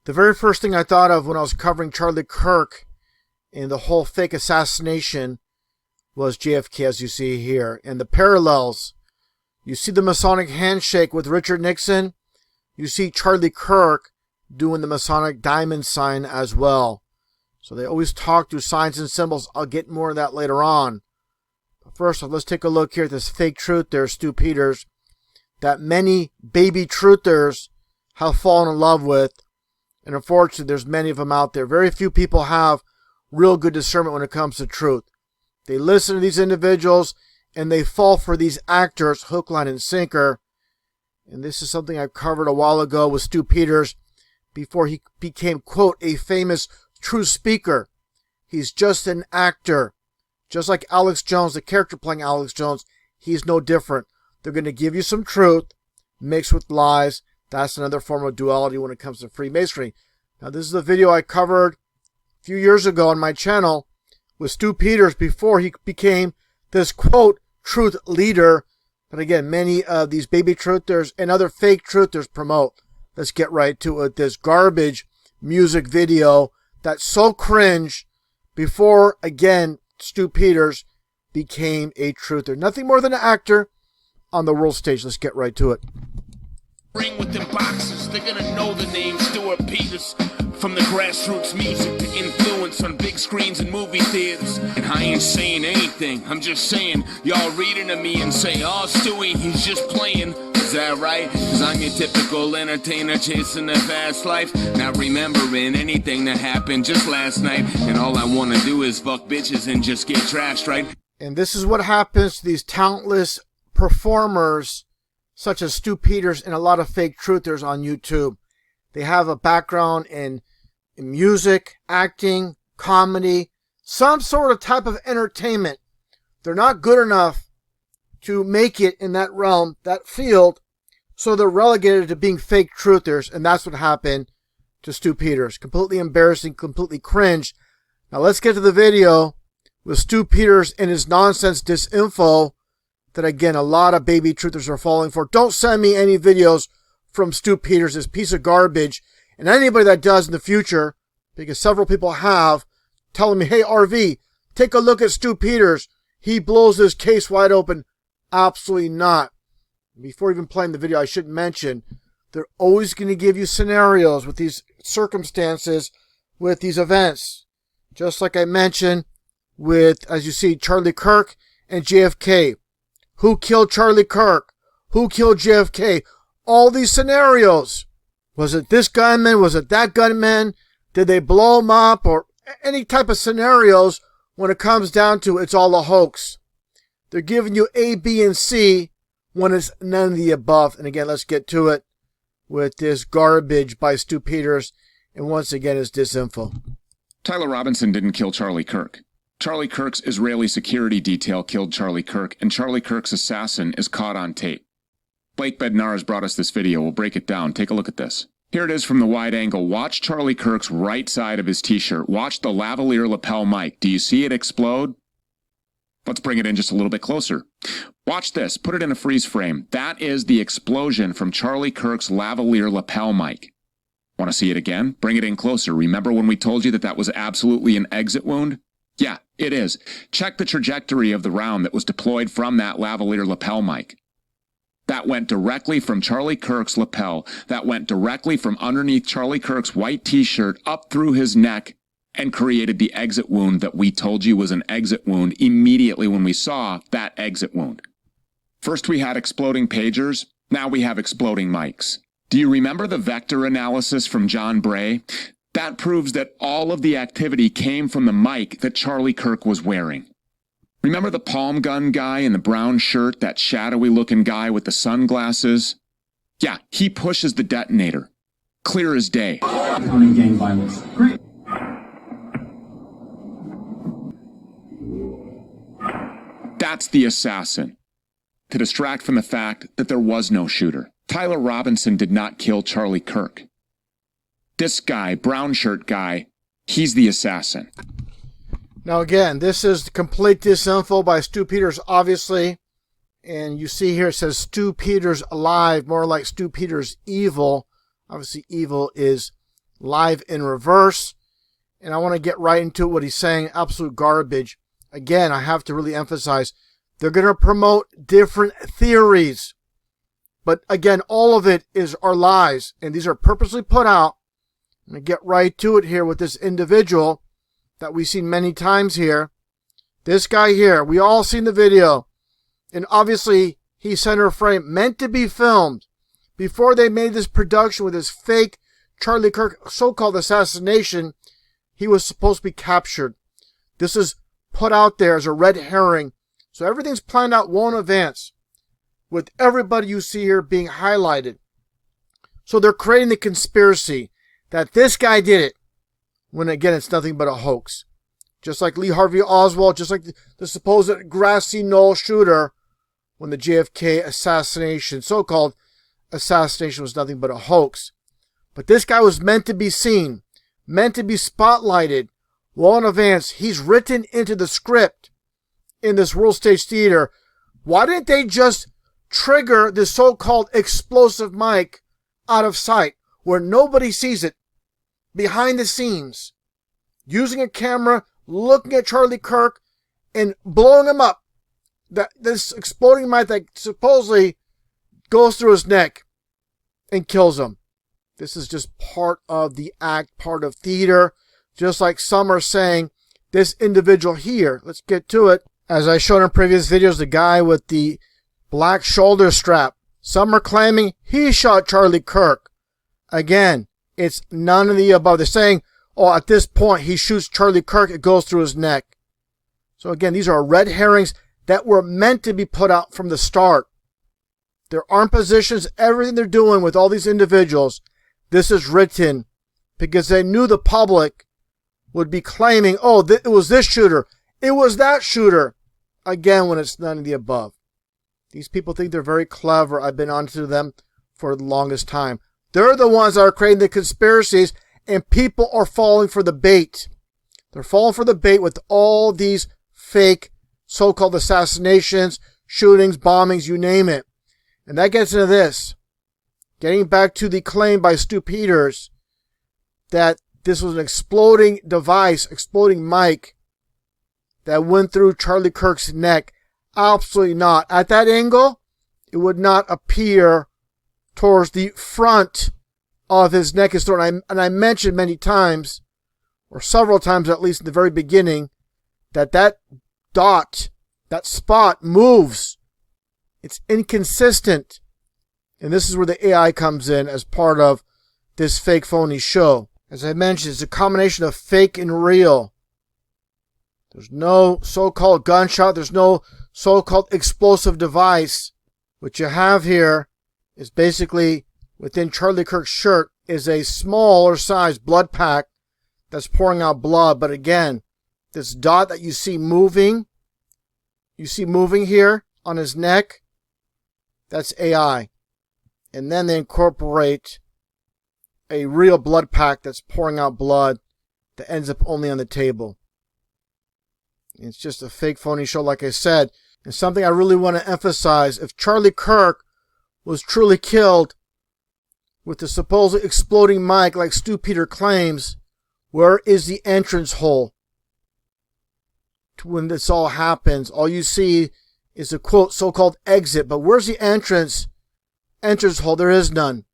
The very first thing I thought of when I was covering Charlie Kirk and the whole fake assassination was JFK, as you see here. And the parallels. You see the Masonic handshake with Richard Nixon. You see Charlie Kirk doing the Masonic diamond sign as well. So they always talk through signs and symbols. I'll get more of that later on. But first, let's take a look here at this fake truth there, Stu Peters, that many baby truthers have fallen in love with. And unfortunately, there's many of them out there. Very few people have real good discernment when it comes to truth. They listen to these individuals and they fall for these actors, hook, line, and sinker. And this is something I covered a while ago with Stu Peters before he became, quote, a famous truth speaker. He's just an actor. Just like Alex Jones, the character playing Alex Jones, he's no different. They're going to give you some truth mixed with lies. That's another form of duality when it comes to Freemasonry. Now, this is a video I covered a few years ago on my channel with Stu Peters before he became this, quote, truth leader. But again, many of these baby truthers and other fake truthers promote. Let's get right to it. This garbage music video that's so cringe before, again, Stu Peters became a truther. Nothing more than an actor on the world stage. Let's get right to it. Ring with them boxes, they're gonna know the name Stuart Peters. From the grassroots music to influence on big screens and movie theaters. And I ain't saying anything, I'm just saying, y'all reading to me and say, oh, Stewie, he's just playing. Is that right? Cause I'm your typical entertainer chasing a fast life, not remembering anything that happened just last night. And all I wanna do is fuck bitches and just get trashed, right? And this is what happens to these talentless performers such as Stu Peters and a lot of fake truthers on YouTube. They have a background in music, acting, comedy, some sort of type of entertainment. They're not good enough to make it in that realm, that field, so they're relegated to being fake truthers, and that's what happened to Stu Peters. Completely embarrassing, completely cringe. Now let's get to the video with Stu Peters and his nonsense disinfo that, again, a lot of baby truthers are falling for. Don't send me any videos from Stu Peters, this piece of garbage. And anybody that does in the future, because several people have, telling me, hey, RV, take a look at Stu Peters. He blows this case wide open. Absolutely not. Before even playing the video, I should mention, they're always going to give you scenarios with these circumstances, with these events. Just like I mentioned with, as you see, Charlie Kirk and JFK. Who killed Charlie Kirk? Who killed JFK? All these scenarios. Was it this gunman? Was it that gunman? Did they blow him up? Or any type of scenarios, when it comes down to it's all a hoax. They're giving you A, B, and C when it's none of the above. And again, let's get to it with this garbage by Stu Peters. And once again, it's disinfo. Tyler Robinson didn't kill Charlie Kirk. Charlie Kirk's Israeli security detail killed Charlie Kirk, and Charlie Kirk's assassin is caught on tape. Blake Bednar has brought us this video. We'll break it down. Take a look at this. Here it is from the wide angle. Watch Charlie Kirk's right side of his t-shirt. Watch the lavalier lapel mic. Do you see it explode? Let's bring it in just a little bit closer. Watch this. Put it in a freeze frame. That is the explosion from Charlie Kirk's lavalier lapel mic. Want to see it again? Bring it in closer. Remember when we told you that that was absolutely an exit wound? Yeah, it is. Check the trajectory of the round that was deployed from that lavalier lapel mic. That went directly from Charlie Kirk's lapel. That went directly from underneath Charlie Kirk's white t-shirt up through his neck and created the exit wound that we told you was an exit wound immediately when we saw that exit wound. First we had exploding pagers. Now we have exploding mics. Do you remember the vector analysis from John Bray? That proves that all of the activity came from the mic that Charlie Kirk was wearing. Remember the palm gun guy in the brown shirt, that shadowy looking guy with the sunglasses? Yeah, he pushes the detonator. Clear as day. Gang violence. Great. That's the assassin. To distract from the fact that there was no shooter. Tyler Robinson did not kill Charlie Kirk. This guy, brown shirt guy, he's the assassin. Now again, this is complete disinfo by Stu Peters, obviously. And you see here it says Stu Peters alive, more like Stu Peters evil. Obviously evil is live in reverse. And I want to get right into what he's saying. Absolute garbage. Again, I have to really emphasize, they're going to promote different theories. But again, all of it are lies. And these are purposely put out. I'm going to get right to it here with this individual that we've seen many times here. This guy here, we all seen the video. And obviously, he's center frame, meant to be filmed. Before they made this production with this fake Charlie Kirk so-called assassination, he was supposed to be captured. This is put out there as a red herring. So everything's planned out well in advance, with everybody you see here being highlighted. So they're creating the conspiracy that this guy did it, when again it's nothing but a hoax. Just like Lee Harvey Oswald, just like the supposed grassy knoll shooter, when the JFK assassination, so-called assassination, was nothing but a hoax. But this guy was meant to be seen, meant to be spotlighted well in advance. He's written into the script in this World Stage Theater. Why didn't they just trigger this so-called explosive mic out of sight, where nobody sees it, behind the scenes, using a camera, looking at Charlie Kirk, and blowing him up? This exploding mic that supposedly goes through his neck and kills him. This is just part of the act, part of theater. Just like some are saying, this individual here, let's get to it. As I showed in previous videos, the guy with the black shoulder strap. Some are claiming he shot Charlie Kirk. Again, it's none of the above. They're saying, oh, at this point, he shoots Charlie Kirk, it goes through his neck. So again, these are red herrings that were meant to be put out from the start. Their arm positions, everything they're doing with all these individuals, this is written because they knew the public would be claiming, oh, it was this shooter, it was that shooter. Again, when it's none of the above. These people think they're very clever. I've been on to them for the longest time. They're the ones that are creating the conspiracies, and people are falling for the bait. They're falling for the bait with all these fake so-called assassinations, shootings, bombings, you name it. And that gets into this. Getting back to the claim by Stu Peters that this was an exploding device, exploding mic that went through Charlie Kirk's neck. Absolutely not. At that angle, it would not appear towards the front of his neck, his throat. And I mentioned many times, or several times at least in the very beginning, that dot, that spot moves. It's inconsistent. And this is where the AI comes in as part of this fake phony show. As I mentioned, it's a combination of fake and real. There's no so-called gunshot. There's no so-called explosive device. What you have here is basically within Charlie Kirk's shirt is a smaller size blood pack that's pouring out blood. But again, this dot that you see moving here on his neck, that's AI. And then they incorporate a real blood pack that's pouring out blood that ends up only on the table. It's just a fake phony show, like I said. And something I really want to emphasize, if Charlie Kirk was truly killed with the supposed exploding mic like Stu Peter claims, where is the entrance hole? When this all happens, all you see is a quote so-called exit, but where's the entrance hole? There is none.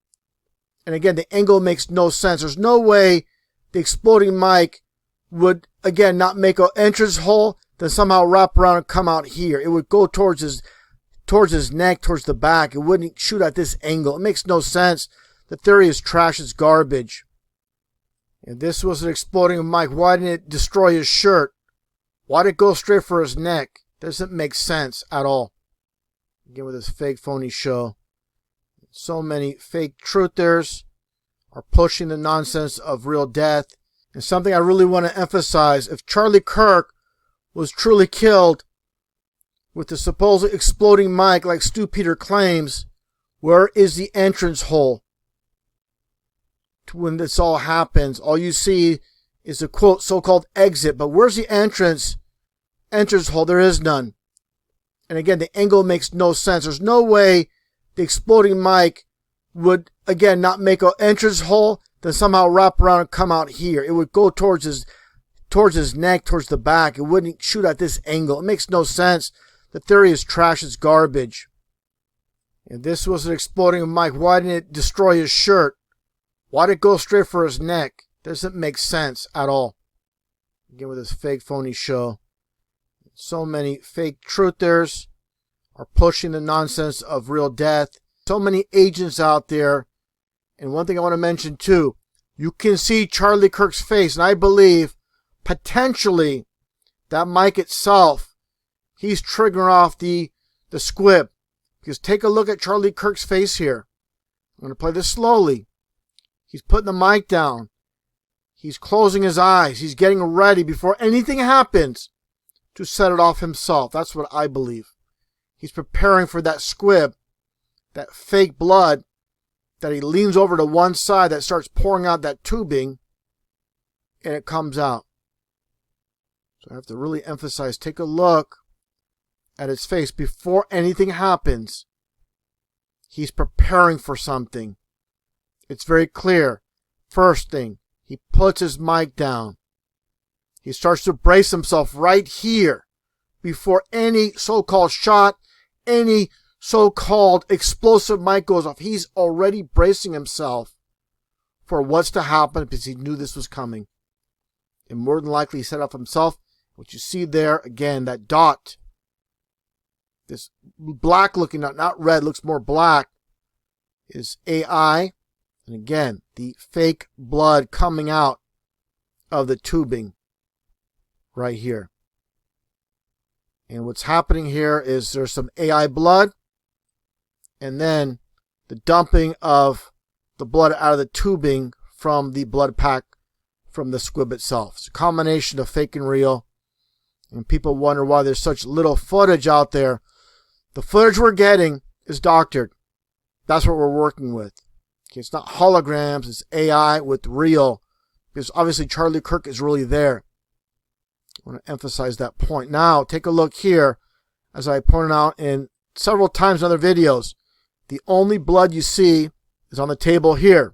And again, the angle makes no sense. There's no way the exploding mic would, again, not make an entrance hole, then somehow wrap around and come out here. It would go towards his neck, towards the back. It wouldn't shoot at this angle. It makes no sense. The theory is trash. It's garbage. If this was an exploding mic, why didn't it destroy his shirt? Why did it go straight for his neck? Doesn't make sense at all. Again, with this fake phony show. So many fake truthers are pushing the nonsense of real death. And something I really want to emphasize, if Charlie Kirk was truly killed with the supposed exploding mic like Stu Peter claims, where is the entrance hole? When this all happens, all you see is a quote so-called exit, but where's the entrance hole? There is none. And again, the angle makes no sense. There's no way the exploding mic would, again, not make an entrance hole, then somehow wrap around and come out here. It would go towards his neck, towards the back. It wouldn't shoot at this angle. It makes no sense. The theory is trash. It's garbage. If this was an exploding mic, why didn't it destroy his shirt? Why did it go straight for his neck? Doesn't make sense at all. Again, with this fake phony show. So many fake truthers are pushing the nonsense of real death. So many agents out there. And one thing I want to mention too, you can see Charlie Kirk's face, and I believe potentially that mic itself, he's triggering off the squib. Because take a look at Charlie Kirk's face here. I'm going to play this slowly. He's putting the mic down. He's closing his eyes. He's getting ready before anything happens to set it off himself. That's what I believe. He's preparing for that squib, that fake blood, that he leans over to one side that starts pouring out that tubing, and it comes out. So I have to really emphasize, take a look at his face before anything happens. He's preparing for something. It's very clear. First thing, he puts his mic down. He starts to brace himself right here before any so-called shot, any so-called explosive mic goes off. He's already bracing himself for what's to happen because he knew this was coming. And more than likely he set up himself. What you see there, again, that dot, this black looking dot, not red, looks more black, is AI. And again, the fake blood coming out of the tubing right here. And what's happening here is there's some AI blood, and then the dumping of the blood out of the tubing from the blood pack from the squib itself. It's a combination of fake and real. And people wonder why there's such little footage out there. The footage we're getting is doctored. That's what we're working with. Okay, it's not holograms, it's AI with real. Because obviously Charlie Kirk is really there. I want to emphasize that point. Now, take a look here. As I pointed out in several times in other videos, the only blood you see is on the table here.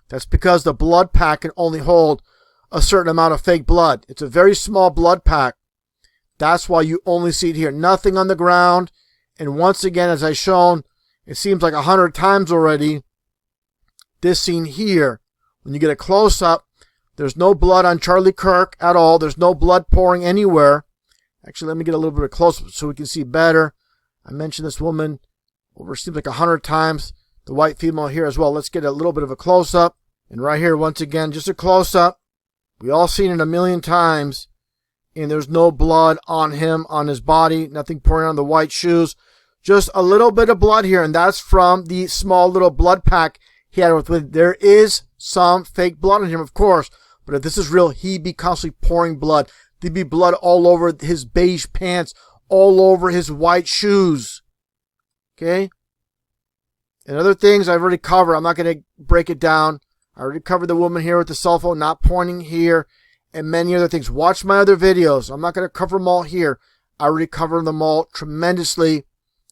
That's because the blood pack can only hold a certain amount of fake blood. It's a very small blood pack. That's why you only see it here. Nothing on the ground. And once again, as I've shown, it seems like 100 times already, this scene here, when you get a close-up, there's no blood on Charlie Kirk at all. There's no blood pouring anywhere. Actually, let me get a little bit of close-up so we can see better. I mentioned this woman over, seems like 100 times. The white female here as well. Let's get a little bit of a close-up. And right here, once again, just a close-up. We all seen it a million times. And there's no blood on him, on his body. Nothing pouring on the white shoes. Just a little bit of blood here. And that's from the small little blood pack he had with. There is some fake blood on him, of course. But if this is real, he'd be constantly pouring blood. There'd be blood all over his beige pants, all over his white shoes. Okay? And other things I've already covered. I'm not going to break it down. I already covered the woman here with the cell phone not pointing here, and many other things. Watch my other videos. I'm not going to cover them all here. I already covered them all tremendously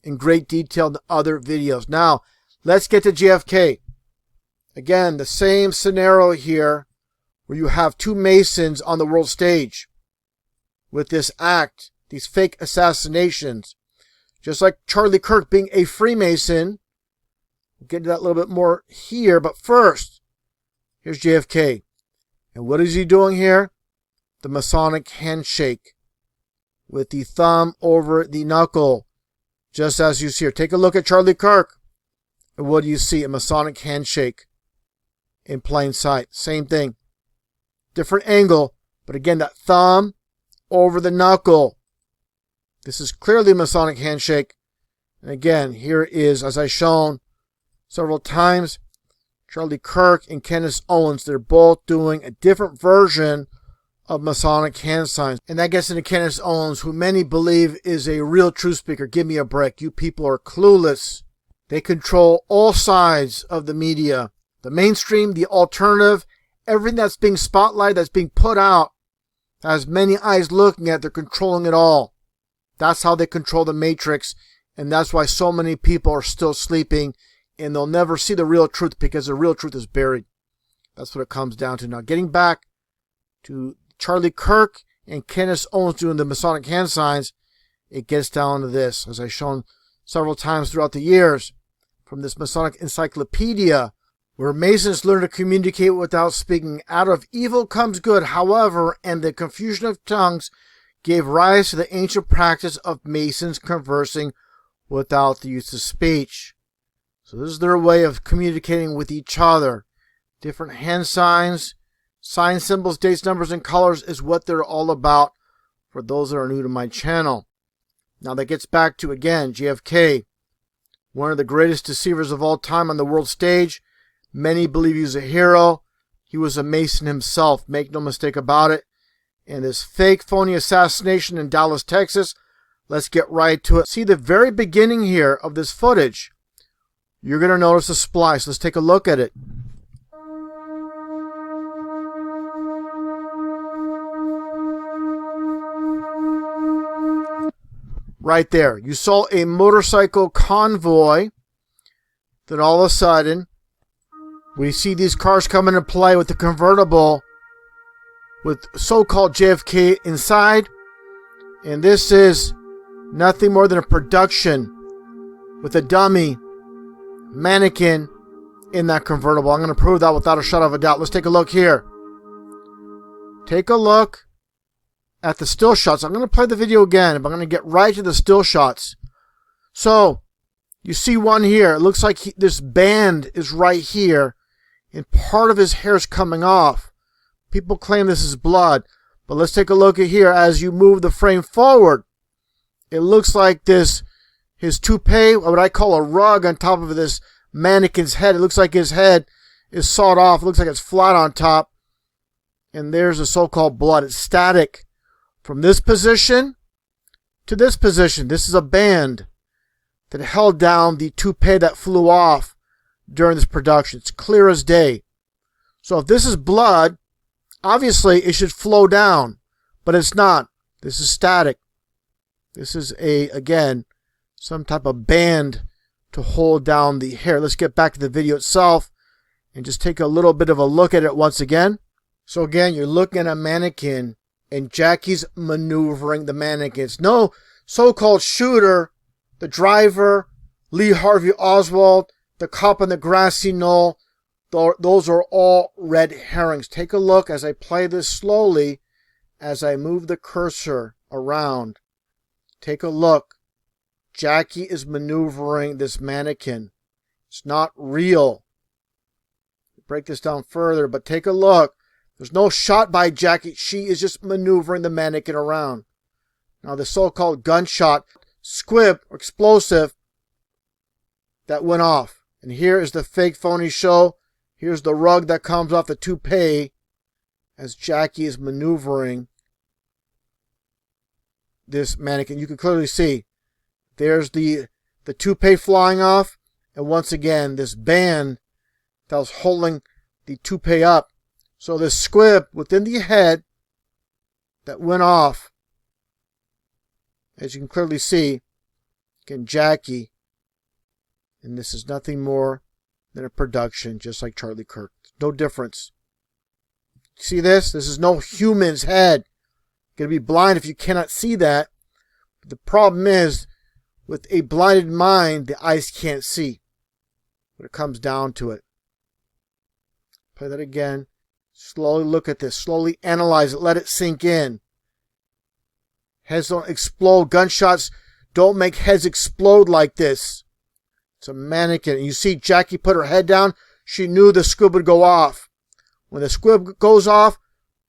in great detail in the other videos. Now, let's get to JFK. Again, the same scenario here where you have two Masons on the world stage with this act, these fake assassinations. Just like Charlie Kirk being a Freemason. We'll get into that a little bit more here, but first, here's JFK. And what is he doing here? The Masonic handshake with the thumb over the knuckle, just as you see here. Take a look at Charlie Kirk. And what do you see? A Masonic handshake in plain sight. Same thing. Different angle, but again, that thumb over the knuckle. This is clearly a Masonic handshake. And again, here is, as I've shown several times, Charlie Kirk and Kenneth Owens. They're both doing a different version of Masonic hand signs. And that gets into Kenneth Owens, who many believe is a real truth speaker. Give me a break. You people are clueless. They control all sides of the media. The mainstream, the alternative, everything that's being spotlighted, that's being put out, has many eyes looking at. They're controlling it all. That's how they control the matrix. And that's why so many people are still sleeping. And they'll never see the real truth because the real truth is buried. That's what it comes down to. Now, getting back to Charlie Kirk and Candace Owens doing the Masonic hand signs, it gets down to this, as I've shown several times throughout the years, from this Masonic encyclopedia, where Masons learn to communicate without speaking. Out of evil comes good, however, and the confusion of tongues gave rise to the ancient practice of Masons conversing without the use of speech. So this is their way of communicating with each other. Different hand signs, sign symbols, dates, numbers, and colors is what they're all about for those that are new to my channel. Now that gets back to, again, JFK, one of the greatest deceivers of all time on the world stage. Many believe he was a hero. He was a Mason himself, make no mistake about it. And this fake, phony assassination in Dallas, Texas, let's get right to it. See the very beginning here of this footage. You're going to notice a splice. Let's take a look at it. Right there. You saw a motorcycle convoy. Then all of a sudden, we see these cars come into play with the convertible with so-called JFK inside. And this is nothing more than a production with a dummy mannequin in that convertible. I'm going to prove that without a shadow of a doubt. Let's take a look here. Take a look at the still shots. I'm going to play the video again, but I'm going to get right to the still shots. So, you see one here. It looks like this band is right here, and part of his hair is coming off. People claim this is blood, but let's take a look at here. As you move the frame forward, it looks like his toupee, what I call a rug on top of this mannequin's head. It looks like his head is sawed off. It looks like it's flat on top. And there's the so-called blood. It's static from this position to this position. This is a band that held down the toupee that flew off during this production. It's clear as day. So if this is blood, obviously it should flow down, but it's not. This is static. This is again, some type of band to hold down the hair. Let's get back to the video itself and just take a little bit of a look at it once again. So again, you're looking at a mannequin and Jackie's maneuvering the mannequin. It's no so-called shooter, the driver, Lee Harvey Oswald, the cop on the grassy knoll. Those are all red herrings. Take a look as I play this slowly, as I move the cursor around. Take a look. Jackie is maneuvering this mannequin. It's not real. Break this down further, but take a look. There's no shot by Jackie. She is just maneuvering the mannequin around. Now the so-called gunshot, squib, or explosive that went off. And here is the fake phony show. Here's the rug that comes off the toupee as Jackie is maneuvering this mannequin. You can clearly see there's the toupee flying off. And once again, this band that was holding the toupee up. So this squib within the head that went off, as you can clearly see, again, Jackie. And this is nothing more than a production, just like Charlie Kirk. No difference. See this? This is no human's head. You're going to be blind if you cannot see that. But the problem is, with a blinded mind, the eyes can't see. When it comes down to it. Play that again. Slowly look at this. Slowly analyze it. Let it sink in. Heads don't explode. Gunshots don't make heads explode like this. It's a mannequin. And you see Jackie put her head down. She knew the squib would go off. When the squib goes off,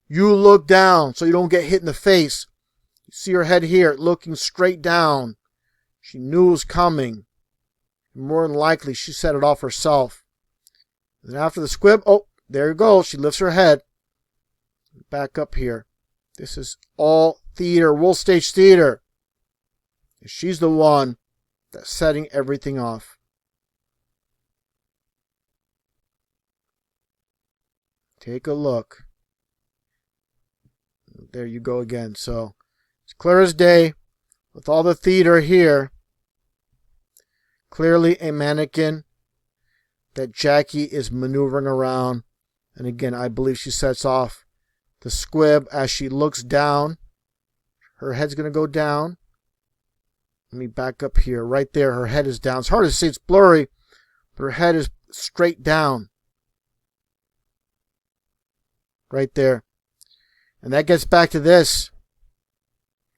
you look down so you don't get hit in the face. You see her head here looking straight down. She knew it was coming. More than likely, she set it off herself. And after the squib, oh, there you go. She lifts her head. Back up here. This is all theater, World Stage Theater. She's the one that's setting everything off. Take a look. There you go again. So, it's clear as day with all the theater here. Clearly a mannequin that Jackie is maneuvering around And again, I believe she sets off the squib as she looks down. Her head's going to go down. Let me back up here. Right there, her head is down. It's hard to see, it's blurry, but her head is straight down. Right there. And that gets back to this.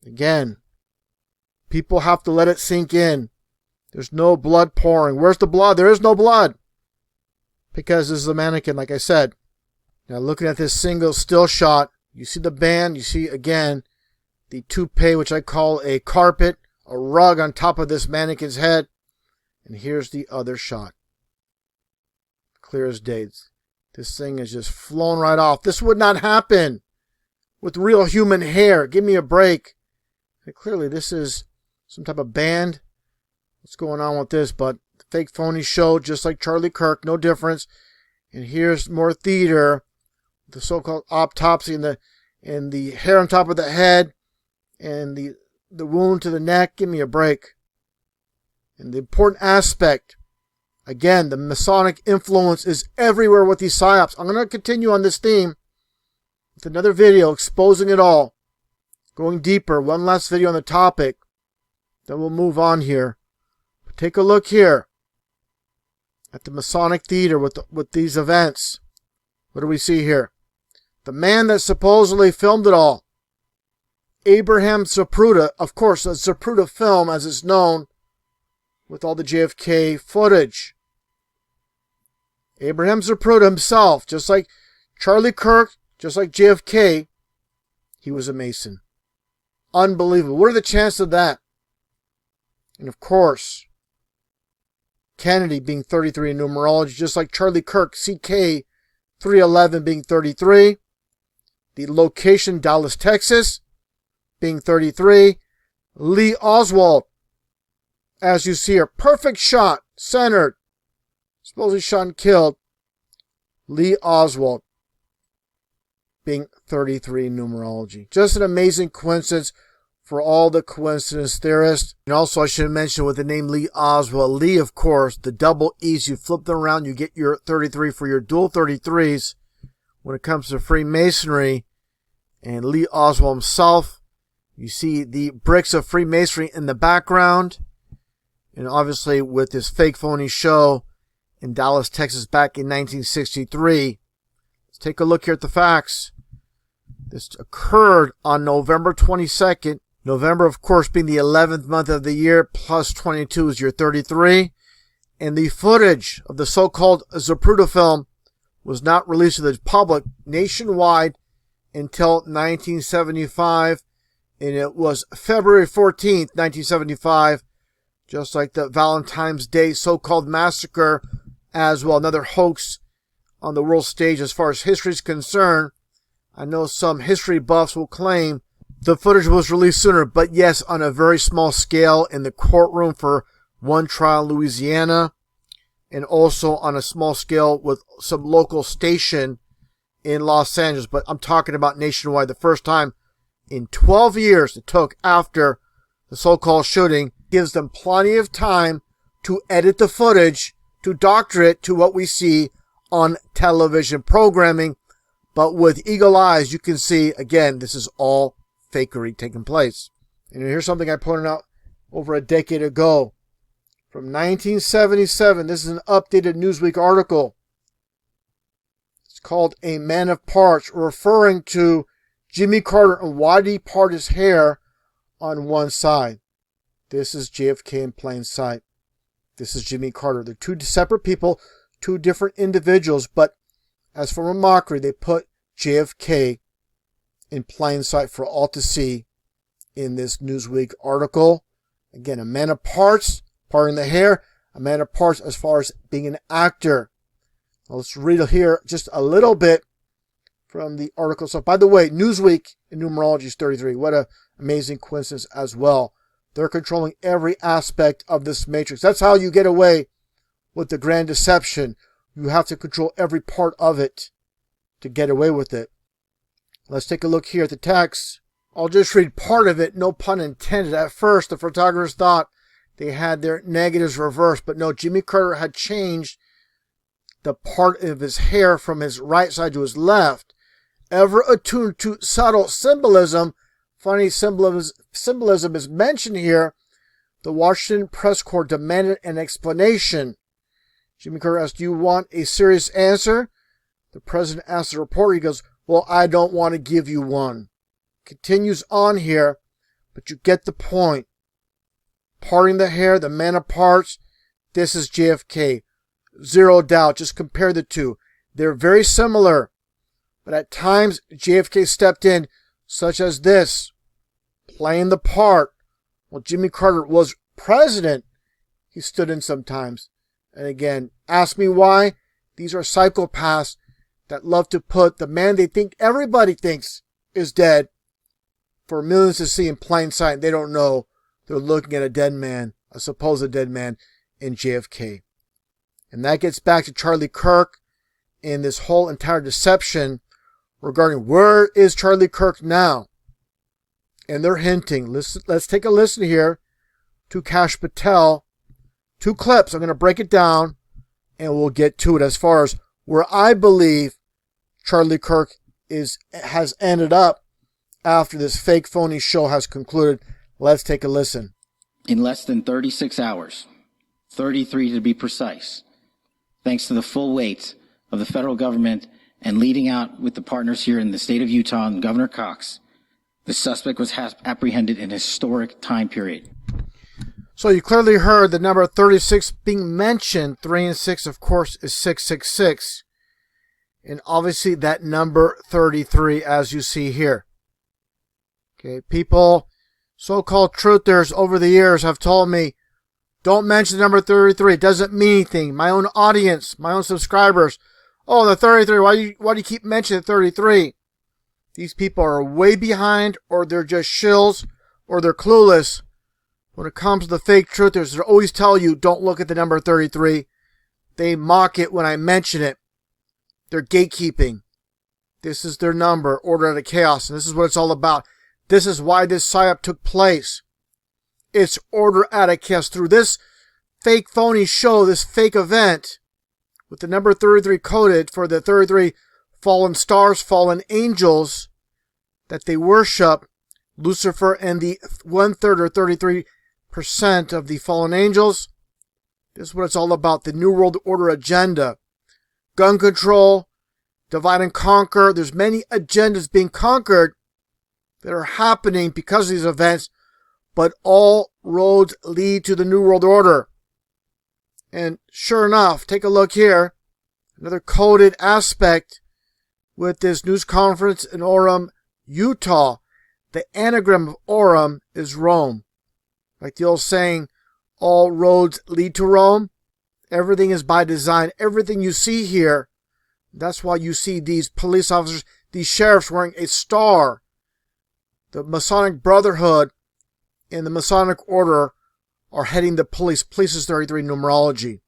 Again, people have to let it sink in. There's no blood pouring. Where's the blood? There is no blood. Because this is a mannequin, like I said. Now looking at this single still shot, you see the band, you see again the toupee, which I call a carpet, a rug on top of this mannequin's head. And here's the other shot. Clear as day. This thing is just flown right off. This would not happen with real human hair. Give me a break. And clearly this is some type of band. What's going on with this? But the fake phony show, just like Charlie Kirk, no difference. And here's more theater. The so-called autopsy and the hair on top of the head and the wound to the neck. Give me a break. And the important aspect, again, the Masonic influence is everywhere with these psyops. I'm going to continue on this theme with another video exposing it all, going deeper. One last video on the topic, then we'll move on here. But take a look here at the Masonic theater with these events. What do we see here? The man that supposedly filmed it all, Abraham Zapruder, of course, a Zapruder film as it's known, with all the JFK footage. Abraham Zapruder himself, just like Charlie Kirk, just like JFK, he was a Mason. Unbelievable. What are the chances of that? And of course, Kennedy being 33 in numerology, just like Charlie Kirk, CK 311 being 33. The location, Dallas, Texas, being 33. Lee Oswald, as you see here, perfect shot, centered, supposedly shot and killed. Lee Oswald being 33 in numerology. Just an amazing coincidence for all the coincidence theorists. And also I should mention with the name Lee Oswald, Lee, of course, the double E's, you flip them around, you get your 33 for your dual 33s when it comes to Freemasonry. And Lee Oswald himself, you see the bricks of Freemasonry in the background. And obviously with this fake phony show in Dallas, Texas back in 1963. Let's take a look here at the facts. This occurred on November 22nd. November, of course, being the 11th month of the year, plus 22 is your 33. And the footage of the so-called Zapruder film was not released to the public nationwide until 1975. And it was February 14th, 1975, just like the Valentine's Day so-called massacre as well. Another hoax on the world stage as far as history is concerned. I know some history buffs will claim the footage was released sooner, but yes, on a very small scale in the courtroom for one trial in Louisiana, and also on a small scale with some local station in Los Angeles. But I'm talking about nationwide. The first time in 12 years it took after the so-called shooting. Gives them plenty of time to edit the footage, to doctor it to what we see on television programming. But with eagle eyes, you can see, again, this is all fakery taking place. And here's something I pointed out over a decade ago. From 1977, this is an updated Newsweek article. It's called A Man of Parts, referring to Jimmy Carter and why did he part his hair on one side. This is JFK in plain sight. This is Jimmy Carter. They're two separate people, two different individuals, but as for a mockery, they put JFK in plain sight for all to see in this Newsweek article. Again, a man of parts, parting the hair, a man of parts as far as being an actor. Now let's read here just a little bit from the article. So, by the way, Newsweek in numerology is 33. What an amazing coincidence as well. They're controlling every aspect of this matrix. That's how you get away with the grand deception. You have to control every part of it to get away with it. Let's take a look here at the text. I'll just read part of it, no pun intended. At first, the photographers thought they had their negatives reversed, but no, Jimmy Carter had changed the part of his hair from his right side to his left, ever attuned to subtle symbolism. Funny symbolism is mentioned here. The Washington press corps demanded an explanation. Jimmy Carter asked, "Do you want a serious answer?" The president asked the reporter, he goes, "Well, I don't want to give you one." Continues on here, but you get the point. Parting the hair, the man of parts, this is JFK. Zero doubt, just compare the two. They're very similar, but at times JFK stepped in, such as this, playing the part. While Jimmy Carter was president, he stood in sometimes. And again, ask me why. These are psychopaths that love to put the man they think everybody thinks is dead for millions to see in plain sight. They don't know they're looking at a dead man, a supposed dead man in JFK. And that gets back to Charlie Kirk and this whole entire deception regarding where is Charlie Kirk now. And they're hinting. Let's take a listen here to Kash Patel. 2 clips. I'm going to break it down and we'll get to it as far as where I believe Charlie Kirk has ended up after this fake phony show has concluded. Let's take a listen. In less than 36 hours, 33 to be precise, thanks to the full weight of the federal government and leading out with the partners here in the state of Utah and Governor Cox, the suspect was apprehended in a historic time period. So you clearly heard the number 36 being mentioned. 3 and 6, of course, is 666. And obviously that number 33, as you see here. Okay, people, so-called truthers over the years have told me, don't mention the number 33. It doesn't mean anything. My own audience, my own subscribers. Oh, the 33. Why do you keep mentioning 33? These people are way behind, or they're just shills, or they're clueless. When it comes to the fake truthers, they always tell you, don't look at the number 33. They mock it when I mention it. They're gatekeeping. This is their number, order out of chaos, and this is what it's all about. This is why this psyop took place. It's order out of chaos. Through this fake phony show, this fake event, with the number 33 coded for the 33 fallen stars, fallen angels that they worship, Lucifer and the 1/3 or 33% of the fallen angels. This is what it's all about. The New World Order agenda. Gun control, divide and conquer. There's many agendas being conquered that are happening because of these events, but all roads lead to the New World Order. And sure enough, take a look here. Another coded aspect with this news conference in Orem, Utah. The anagram of Orem is Rome. Like the old saying, all roads lead to Rome. Everything is by design. Everything you see here, that's why you see these police officers, these sheriffs wearing a star. The Masonic Brotherhood and the Masonic Order are heading the police. Police is 33 numerology.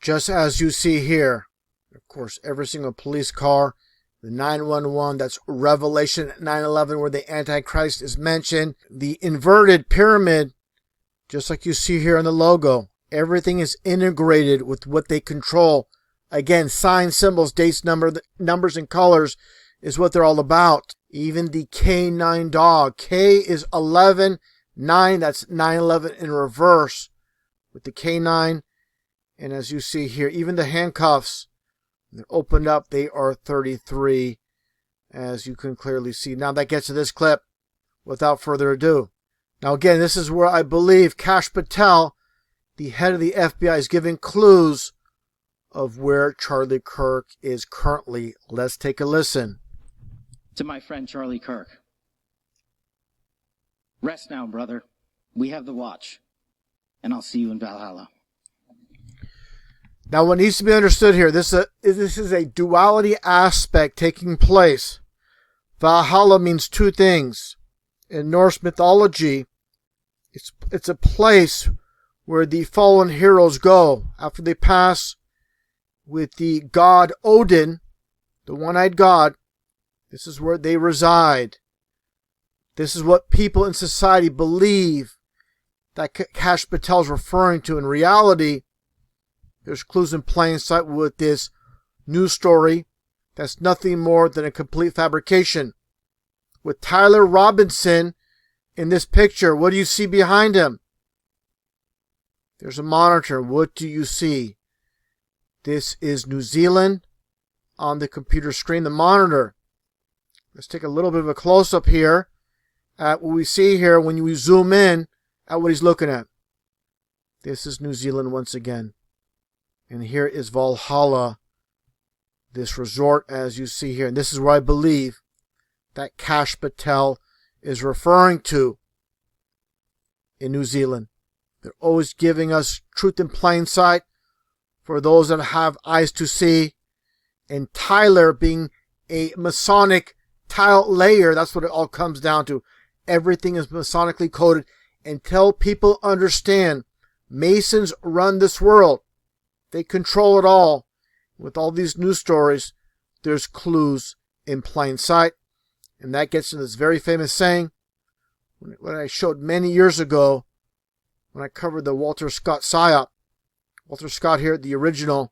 Just as you see here. Of course, every single police car. The 911, that's Revelation 9:11, where the Antichrist is mentioned. The inverted pyramid, just like you see here in the logo. Everything is integrated with what they control. Again, signs, symbols, dates, numbers, and colors is what they're all about. Even the K9 dog. K is 11, 9, that's 9/11 in reverse with the K9. And as you see here, even the handcuffs, they're opened up, they are 33, as you can clearly see. Now that gets to this clip without further ado. Now again, this is where I believe Kash Patel, the head of the FBI, is giving clues of where Charlie Kirk is currently. Let's take a listen. To my friend Charlie Kirk. Rest now, brother. We have the watch. And I'll see you in Valhalla. Now what needs to be understood here, this is a duality aspect taking place. Valhalla means 2 things. In Norse mythology, it's a place where the fallen heroes go after they pass with the god Odin, the one-eyed god. This is where they reside. This is what people in society believe that Kash Patel is referring to. In reality, there's clues in plain sight with this news story that's nothing more than a complete fabrication. With Tyler Robinson in this picture, what do you see behind him? There's a monitor. What do you see? This is New Zealand on the computer screen, the monitor. Let's take a little bit of a close-up here at what we see here when we zoom in at what he's looking at. This is New Zealand once again. And here is Valhalla, this resort as you see here. And this is where I believe that Kash Patel is referring to in New Zealand. They're always giving us truth in plain sight for those that have eyes to see. And Tyler being a Masonic tile layer, that's what it all comes down to. Everything is Masonically coded. Until people understand Masons run this world, they control it all. With all these news stories, there's clues in plain sight. And that gets into this very famous saying, what I showed many years ago when I covered the Walter Scott PSYOP. Walter Scott here, the original.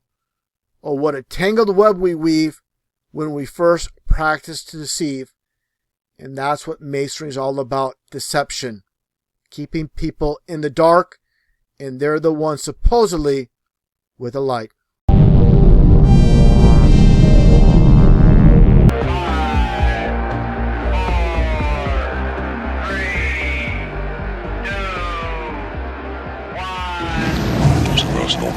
Oh, what a tangled web we weave when we first practice to deceive. And that's what Masonry is all about, deception. Keeping people in the dark, and they're the ones supposedly with a light.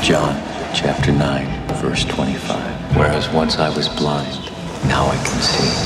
John chapter 9, verse 25. Whereas once I was blind, now I can see.